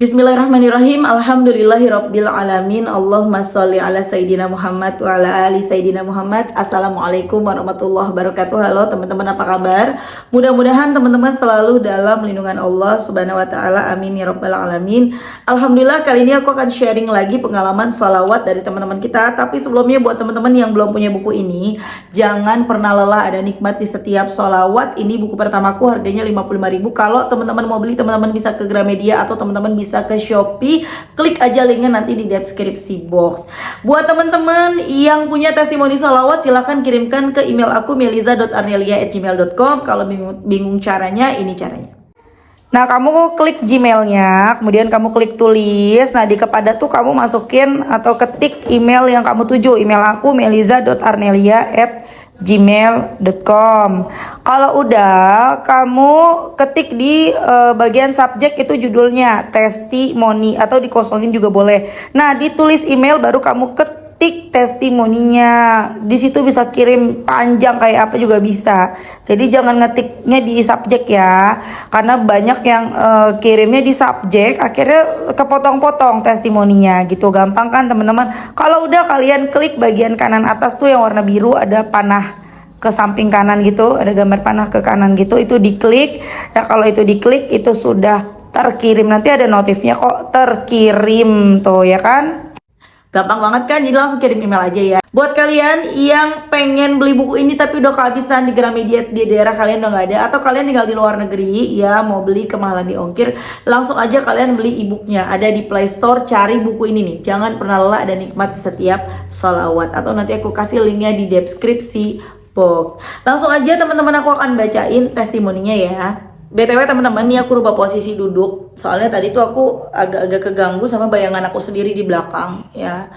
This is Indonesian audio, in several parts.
Bismillahirrahmanirrahim. Alhamdulillahirabbil alamin. Allahumma sholli ala sayidina Muhammad wa ala ali sayidina Muhammad. Assalamualaikum warahmatullahi wabarakatuh. Halo teman-teman, apa kabar? Mudah-mudahan teman-teman selalu dalam lindungan Allah Subhanahu wa taala. Amin ya rabbal alamin. Alhamdulillah, kali ini aku akan sharing lagi pengalaman sholawat dari teman-teman kita. Tapi sebelumnya, buat teman-teman yang belum punya buku ini, jangan pernah lelah, ada nikmat di setiap sholawat. Ini buku pertamaku, harganya 55.000. Kalau teman-teman mau beli, teman-teman bisa ke Gramedia atau teman-teman bisa ke Shopee. Klik aja linknya nanti di deskripsi box. Buat teman-teman yang punya testimoni sholawat, silahkan kirimkan ke email aku meliza.arnelia@gmail.com. Kalau bingung caranya, ini caranya. Nah, kamu klik Gmailnya, kemudian kamu klik tulis. Nah, di kepada tuh kamu masukin atau ketik email yang kamu tuju. Email aku meliza.arnelia@gmail.com. Kalau udah, kamu ketik di bagian subjek itu judulnya testimoni, atau dikosongin juga boleh. Nah, ditulis email baru kamu ketik testimoninya. Di situ bisa kirim panjang kayak apa juga bisa. Jadi jangan ngetiknya di subjek ya, karena banyak yang kirimnya di subjek, akhirnya kepotong-potong testimoninya gitu. Gampang kan teman-teman? Kalau udah, kalian klik bagian kanan atas tuh yang warna biru, ada panah ke samping kanan gitu, ada gambar panah ke kanan gitu, itu diklik. Nah, kalau itu diklik, itu sudah terkirim. Nanti ada notifnya kok terkirim tuh, ya kan? Gampang banget kan? Jadi langsung kirim email aja ya. Buat kalian yang pengen beli buku ini tapi udah kehabisan di Gramedia, di daerah kalian udah nggak ada, atau kalian tinggal di luar negeri ya, mau beli kemahalan di ongkir, langsung aja kalian beli e-booknya. Ada di Play Store, cari buku ini nih. Jangan pernah lelah dan nikmat setiap sholawat. Atau nanti aku kasih linknya di deskripsi box. Langsung aja teman-teman, aku akan bacain testimoninya ya. BTW teman-teman, nih aku rubah posisi duduk, soalnya tadi tuh aku agak-agak keganggu sama bayangan aku sendiri di belakang ya.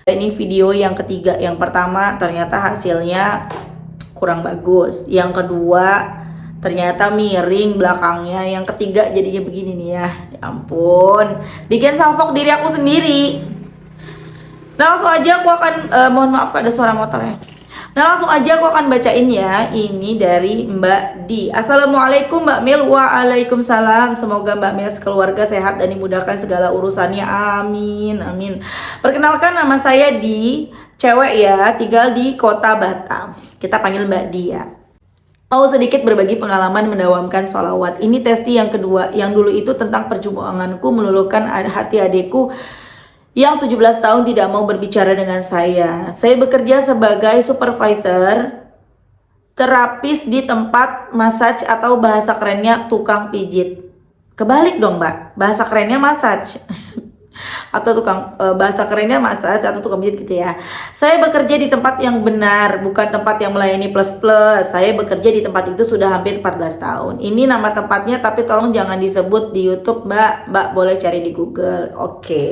Ini video yang ketiga. Yang pertama ternyata hasilnya kurang bagus, yang kedua ternyata miring belakangnya, yang ketiga jadinya begini nih ya. Ya ampun, bikin salfok diri aku sendiri. Nah, langsung aja aku akan mohon maaf ada suara motornya. Nah, langsung aja aku akan bacain ya. Ini dari Mbak Di. Assalamualaikum Mbak Mil. Waalaikumsalam. Semoga Mbak Mil sekeluarga sehat dan dimudahkan segala urusannya. Amin, amin. Perkenalkan, nama saya Di, cewek ya, tinggal di kota Batam. Kita panggil Mbak Di ya. Mau sedikit berbagi pengalaman mendawamkan sholawat. Ini testi yang kedua. Yang dulu itu tentang perjuanganku meluluhkan hati adikku yang 17 tahun tidak mau berbicara dengan saya. Saya bekerja sebagai supervisor terapis di tempat massage, atau bahasa kerennya tukang pijit. Kebalik dong Mbak, bahasa kerennya massage atau bahasa kerennya massage atau tukang pijit gitu ya. Saya bekerja di tempat yang benar, bukan tempat yang melayani plus-plus. Saya bekerja di tempat itu sudah hampir 14 tahun. Ini nama tempatnya, tapi tolong jangan disebut di YouTube Mbak. Mbak boleh cari di Google. Oke.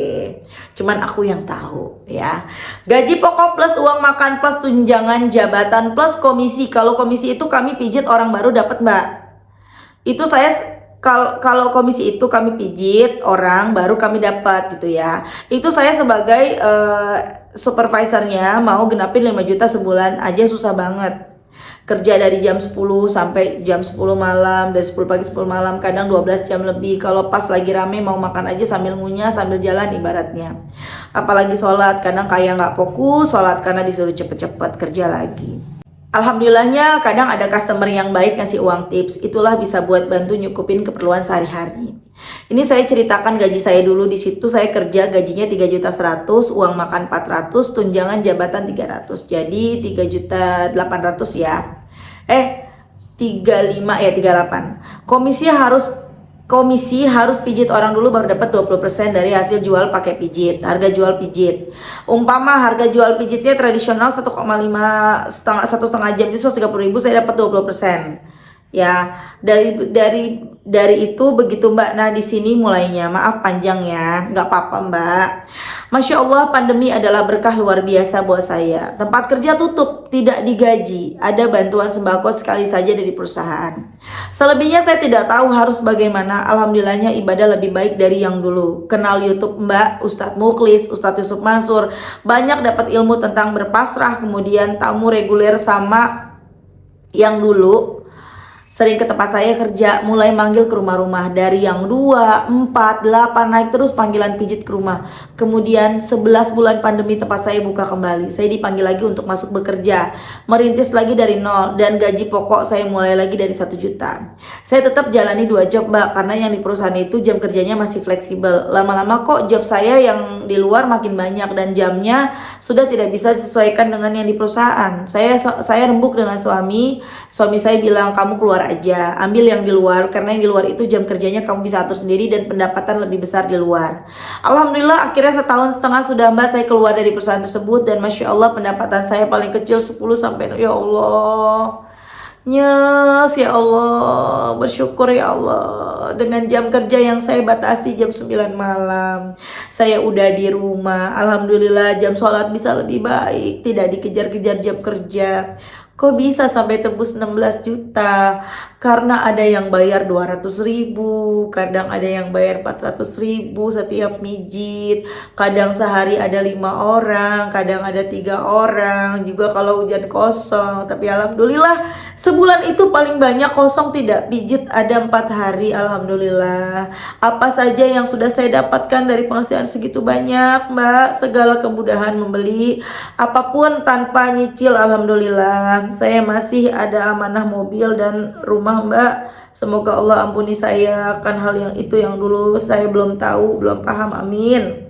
Cuman aku yang tahu ya. Gaji pokok plus uang makan plus tunjangan jabatan plus komisi. Kalau komisi itu kami pijit orang baru dapat Mbak. Itu saya, kalau komisi itu kami pijit orang baru kami dapat gitu ya. Itu saya sebagai supervisornya mau genapin 5 juta sebulan aja susah banget. Kerja dari jam 10 sampai jam 10 malam, dari 10 pagi 10 malam, kadang 12 jam lebih. Kalau pas lagi rame mau makan aja sambil ngunyah sambil jalan ibaratnya. Apalagi sholat, kadang kayak nggak fokus sholat karena disuruh cepet-cepet kerja lagi. Alhamdulillahnya kadang ada customer yang baik ngasih uang tips. Itulah bisa buat bantu nyukupin keperluan sehari-hari. Ini saya ceritakan gaji saya dulu. Di situ saya kerja gajinya 3.100.000, uang makan 400, tunjangan jabatan 300. Jadi 3.800.000 ya. 35 ya, 38. Komisi harus pijit orang dulu baru dapat 20% dari hasil jual pakai pijit. Harga jual pijit. Umpama harga jual pijitnya tradisional 1,5 1,5 jam itu 130.000, saya dapat 20%. Ya, dari itu begitu Mbak. Nah, di sini mulainya, maaf panjang ya, nggak apa-apa Mbak. Masya Allah, pandemi adalah berkah luar biasa buat saya. Tempat kerja tutup, tidak digaji, ada bantuan sembako sekali saja dari perusahaan. Selebihnya saya tidak tahu harus bagaimana. Alhamdulillahnya ibadah lebih baik dari yang dulu. Kenal YouTube Mbak, Ustadz Mukhlis, Ustadz Yusuf Mansur, banyak dapat ilmu tentang berpasrah. Kemudian tamu reguler sama yang dulu sering ke tempat saya kerja, mulai manggil ke rumah-rumah. Dari yang 2, 4, 8, naik terus panggilan pijit ke rumah. Kemudian 11 bulan pandemi tempat saya buka kembali. Saya dipanggil lagi untuk masuk bekerja, merintis lagi dari nol, dan gaji pokok saya mulai lagi dari 1 juta. Saya tetap jalani 2 job mbak, karena yang di perusahaan itu jam kerjanya masih fleksibel. Lama-lama kok job saya yang di luar makin banyak dan jamnya sudah tidak bisa disesuaikan dengan yang di perusahaan. Saya rembuk dengan suami saya bilang, kamu keluar aja, ambil yang di luar, karena yang di luar itu jam kerjanya kamu bisa atur sendiri dan pendapatan lebih besar di luar. Alhamdulillah akhirnya 1,5 tahun sudah mbak saya keluar dari perusahaan tersebut, dan Masya Allah pendapatan saya paling kecil 10 sampai, ya Allah, nyes, ya Allah, bersyukur ya Allah. Dengan jam kerja yang saya batasi jam 9 malam, saya udah di rumah. Alhamdulillah jam sholat bisa lebih baik, tidak dikejar-kejar jam kerja. Kok bisa sampai tembus 16 juta? Karena ada yang bayar 200.000, kadang ada yang bayar 400.000 setiap mijit, kadang sehari ada 5 orang, kadang ada 3 orang, juga kalau hujan kosong. Tapi alhamdulillah sebulan itu paling banyak kosong tidak pijit ada 4 hari. Alhamdulillah. Apa saja yang sudah saya dapatkan dari penghasilan segitu banyak mbak, segala kemudahan membeli apapun tanpa nyicil. Alhamdulillah saya masih ada amanah mobil dan rumah mbak. Semoga Allah ampuni saya akan hal yang itu yang dulu saya belum tahu, belum paham. Amin.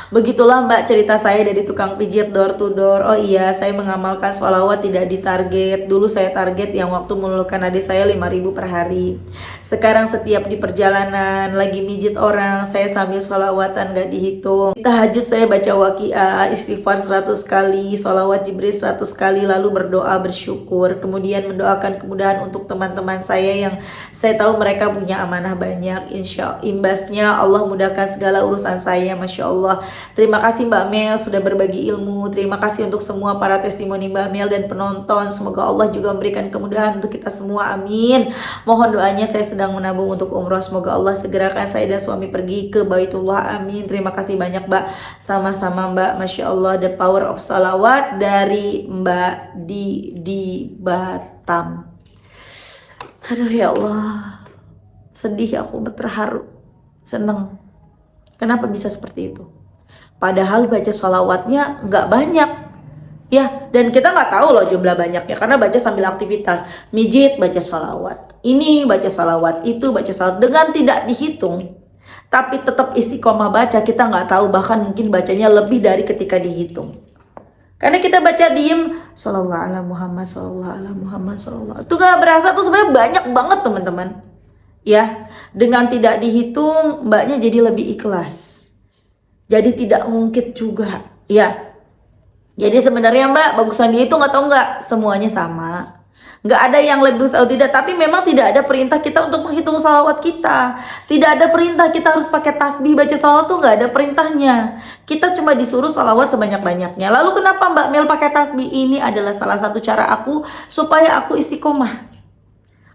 Begitulah mbak cerita saya dari tukang pijit door to door. Oh iya, saya mengamalkan sholawat tidak ditarget. Dulu saya target yang waktu meluluhkan adik saya 5.000 per hari. Sekarang setiap di perjalanan lagi mijit orang, saya sambil sholawatan gak dihitung. Tahajud saya baca waqiah, istighfar 100 kali, sholawat Jibril 100 kali, lalu berdoa bersyukur. Kemudian mendoakan kemudahan untuk teman-teman saya yang saya tahu mereka punya amanah banyak. Insya Allah imbasnya Allah mudahkan segala urusan saya. Masya Allah. Terima kasih Mbak Mel sudah berbagi ilmu. Terima kasih untuk semua para testimoni Mbak Mel dan penonton. Semoga Allah juga memberikan kemudahan untuk kita semua. Amin. Mohon doanya, saya sedang menabung untuk umroh. Semoga Allah segerakan saya dan suami pergi ke Baitullah. Amin. Terima kasih banyak Mbak. Sama-sama Mbak. Masya Allah, the power of salawat dari Mbak di Batam. Aduh ya Allah, sedih aku, terharu, seneng. Kenapa bisa seperti itu? Padahal baca sholawatnya nggak banyak, ya. Dan kita nggak tahu loh jumlah banyaknya, karena baca sambil aktivitas. Mijit baca sholawat, ini baca sholawat, itu baca sholawat, dengan tidak dihitung. Tapi tetap istiqomah baca, kita nggak tahu, bahkan mungkin bacanya lebih dari ketika dihitung. Karena kita baca diem, Sallallahu ala Muhammad, Sallallahu ala Muhammad, Sallallahu. Itu gak berasa tuh sebenarnya banyak banget teman-teman. Ya, dengan tidak dihitung, mbaknya jadi lebih ikhlas. Jadi tidak ngungkit juga, ya. Jadi sebenarnya mbak, bagusan dihitung atau enggak, semuanya sama. Nggak ada yang lebih bagus atau tidak, tapi memang tidak ada perintah kita untuk menghitung salawat kita. Tidak ada perintah kita harus pakai tasbih baca salawat, tuh nggak ada perintahnya. Kita cuma disuruh salawat sebanyak-banyaknya. Lalu kenapa Mbak Mel pakai tasbih? Ini adalah salah satu cara aku supaya aku istiqomah.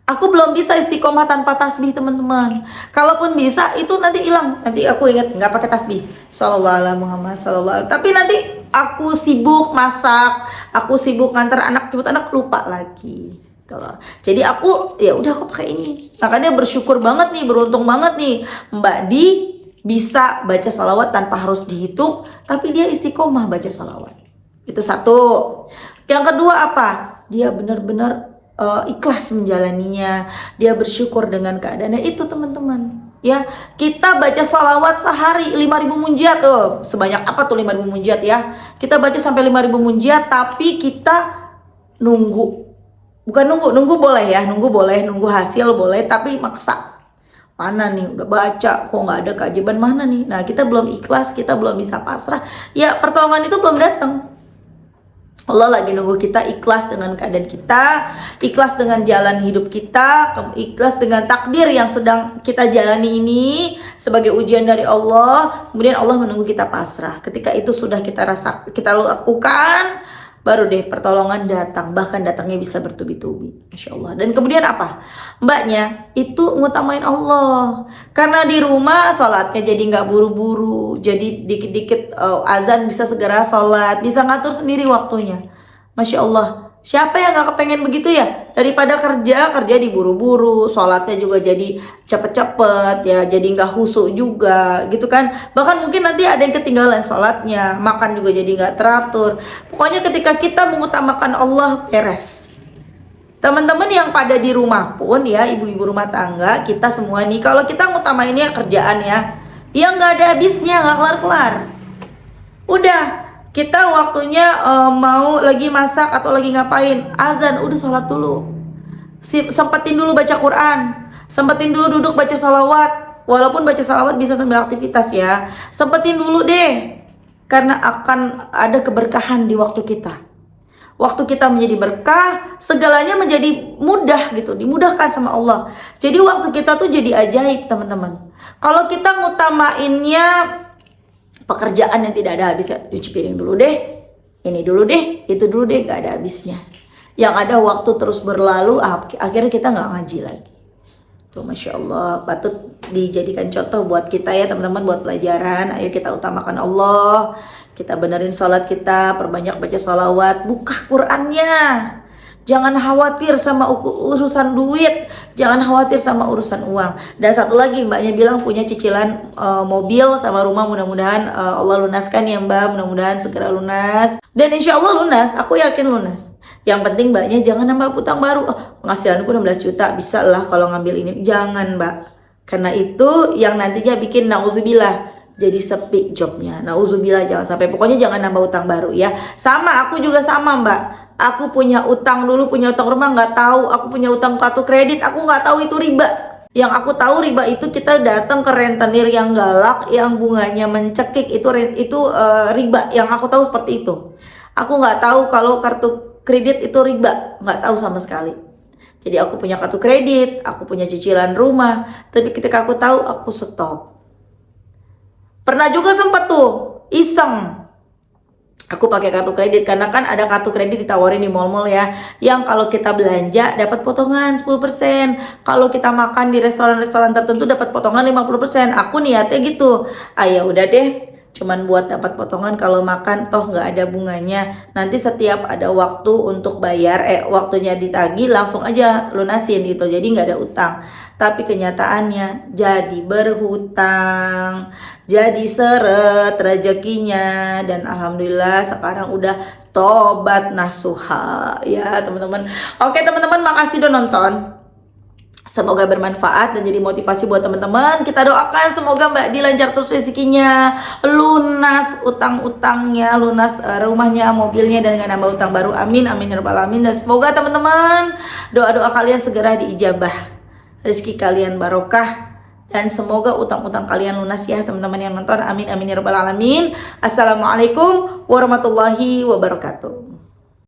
Aku belum bisa istiqomah tanpa tasbih teman-teman. Kalaupun bisa itu nanti hilang. Nanti aku ingat nggak pakai tasbih. Sallallahu alaihi Muhammad sallallahu. Tapi nanti aku sibuk masak, aku sibuk nganter anak jemput anak, lupa lagi. Gitu loh. Jadi aku ya udah aku pakai ini. Makanya bersyukur banget nih, beruntung banget nih Mbak Di bisa baca salawat tanpa harus dihitung, tapi dia istiqomah baca salawat. Itu satu. Yang kedua apa? Dia benar-benar ikhlas menjalaninya, dia bersyukur dengan keadaannya. Itu teman-teman, ya. Kita baca sholawat sehari 5.000 munjiat. Sebanyak apa tuh 5.000 munjiat ya? Kita baca sampai 5.000 munjiat, tapi kita nunggu. Bukan nunggu boleh ya, nunggu hasil boleh, tapi maksa. Mana nih udah baca kok nggak ada keajaiban, mana nih? Nah, kita belum ikhlas, kita belum bisa pasrah. Ya, pertolongan itu belum datang. Allah lagi nunggu kita ikhlas dengan keadaan kita, ikhlas dengan jalan hidup kita, ikhlas dengan takdir yang sedang kita jalani ini sebagai ujian dari Allah. Kemudian Allah menunggu kita pasrah. Ketika itu sudah kita lakukan, baru deh pertolongan datang. Bahkan datangnya bisa bertubi-tubi, Masya Allah. Dan kemudian apa? Mbaknya itu ngutamain Allah. Karena di rumah sholatnya jadi nggak buru-buru. Jadi dikit-dikit azan bisa segera sholat, bisa ngatur sendiri waktunya. Masya Allah. Siapa yang gak kepengen begitu ya? Daripada kerja diburu-buru, sholatnya juga jadi cepet-cepet ya, jadi gak khusyuk juga gitu kan. Bahkan mungkin nanti ada yang ketinggalan sholatnya, makan juga jadi gak teratur. Pokoknya ketika kita mengutamakan Allah, beres. Teman-teman yang pada di rumah pun ya, ibu-ibu rumah tangga, kita semua nih, kalau kita ngutamain ya kerjaan ya, yang gak ada habisnya, gak kelar-kelar. Udah, kita waktunya mau lagi masak atau lagi ngapain, azan, udah sholat dulu. Sempetin dulu baca Quran, sempetin dulu duduk baca salawat. Walaupun baca salawat bisa sambil aktivitas ya, sempetin dulu deh. Karena akan ada keberkahan di waktu kita. Waktu kita menjadi berkah, segalanya menjadi mudah gitu, dimudahkan sama Allah. Jadi waktu kita tuh jadi ajaib, teman-teman. Kalau kita ngutamainnya pekerjaan yang tidak ada habisnya, cuci piring dulu deh, ini dulu deh, itu dulu deh, gak ada habisnya. Yang ada waktu terus berlalu, akhirnya kita gak ngaji lagi. Tuh Masya Allah, patut dijadikan contoh buat kita ya teman-teman, buat pelajaran. Ayo kita utamakan Allah, kita benerin sholat kita, perbanyak baca sholawat, buka Qurannya. Jangan khawatir sama urusan duit, jangan khawatir sama urusan uang. Dan satu lagi, mbaknya bilang punya cicilan mobil sama rumah, mudah-mudahan Allah lunaskan ya mbak, mudah-mudahan segera lunas. Dan insya Allah lunas, aku yakin lunas. Yang penting mbaknya jangan nambah utang baru. Penghasilanku 16 juta, bisa lah kalau ngambil ini. Jangan mbak, karena itu yang nantinya bikin nauzubillah jadi sepi jobnya. Nauzubillah, jangan sampai. Pokoknya jangan nambah utang baru ya. Sama, aku juga sama mbak. Aku punya utang dulu, punya utang rumah nggak tahu. Aku punya utang kartu kredit, aku nggak tahu itu riba. Yang aku tahu riba itu kita datang ke rentenir yang galak, yang bunganya mencekik, itu riba. Yang aku tahu seperti itu. Aku nggak tahu kalau kartu kredit itu riba, nggak tahu sama sekali. Jadi aku punya kartu kredit, aku punya cicilan rumah, tapi ketika aku tahu, aku stop. Pernah juga sempat tuh iseng, aku pakai kartu kredit karena kan ada kartu kredit ditawarin di mall-mall ya, yang kalau kita belanja dapat potongan 10%, kalau kita makan di restoran-restoran tertentu dapat potongan 50%. Aku niatnya gitu, ya udah deh, cuman buat dapat potongan, kalau makan toh nggak ada bunganya, nanti setiap ada waktu untuk bayar, waktunya ditagih langsung aja lunasin gitu, jadi nggak ada utang. Tapi kenyataannya jadi berhutang, jadi seret rezekinya, dan alhamdulillah sekarang udah tobat nasuha ya teman-teman. Oke teman-teman, makasih udah nonton. Semoga bermanfaat dan jadi motivasi buat teman-teman. Kita doakan semoga Mbak dilancar terus rezekinya, lunas utang-utangnya, lunas rumahnya, mobilnya, dan gak nambah utang baru. Amin, amin ya rabbal alamin. Dan semoga teman-teman doa-doa kalian segera diijabah, rezeki kalian barokah, dan semoga utang-utang kalian lunas ya teman-teman yang nonton. Amin, amin ya rabbal alamin. Assalamualaikum warahmatullahi wabarakatuh.